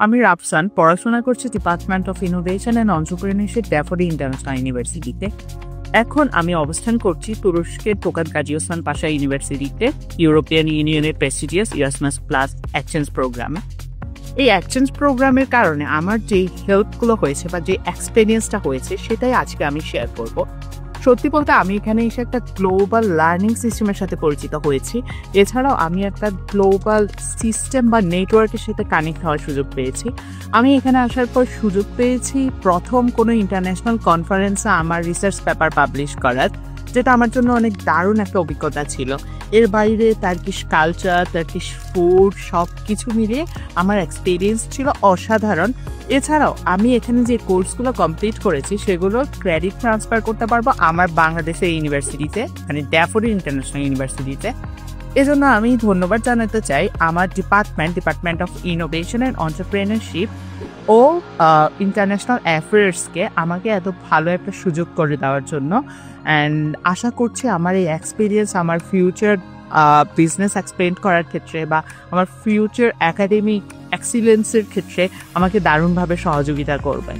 আমি রাফসান পড়াশোনা করছি department of innovation and entrepreneurship daffodil international ইউনিভার্সিটিতে। এখন আমি অবস্থান করছি তুরস্কের তোকাত গাজী ওসমান পাশা ইউনিভার্সিটিতে ইউরোপিয়ান ইউনিয়নের প্রেস্টিজিয়াস ইরাসমাস প্লাস এক্সচেঞ্জ প্রোগ্রামে। এই এক্সচেঞ্জ প্রোগ্রামের কারণে আমার যে হেল্পগুলো হয়েছে বা যে এক্সপিরিয়েন্সটা হয়েছে সেটাই আজকে আমি শেয়ার করব। সত্যি বলতে আমি এখানে এসে একটা গ্লোবাল লার্নিং সিস্টেমের সাথে পরিচিত হয়েছি। এছাড়াও আমি একটা গ্লোবাল সিস্টেম বা নেটওয়ার্কের সাথে কানেক্ট হওয়ার সুযোগ পেয়েছি। আমি এখানে আসার পর সুযোগ পেয়েছি প্রথম কোনো ইন্টারন্যাশনাল কনফারেন্সে আমার রিসার্চ পেপার পাবলিশ করার, যেটা আমার জন্য অনেক দারুণ একটা অভিজ্ঞতা ছিল। এর বাইরে টার্কিশ কালচার, টার্কিশ ফুড সব কিছু মিলিয়ে আমার এক্সপিরিয়েন্স ছিল অসাধারণ। এছাড়াও আমি এখানে যে কোর্সগুলো কমপ্লিট করেছি সেগুলোর ক্রেডিট ট্রান্সফার করতে পারবো আমার বাংলাদেশের ইউনিভার্সিটিতে, মানে ড্যাফোডিল ইন্টারন্যাশনাল ইউনিভার্সিটিতে। এজন্য আমি ধন্যবাদ জানাতে চাই আমার department of innovation and entrepreneurship ও ইন্টারন্যাশনাল অ্যাফেয়ার্সকে আমাকে এত ভালো একটা সুযোগ করে দেওয়ার জন্য। অ্যান্ড আশা করছি আমার এই এক্সপিরিয়েন্স আমার ফিউচার বিজনেস এক্সপ্লেন করার ক্ষেত্রে বা আমার ফিউচার একাডেমিক এক্সিলেন্সের ক্ষেত্রে আমাকে দারুণভাবে সহযোগিতা করবে।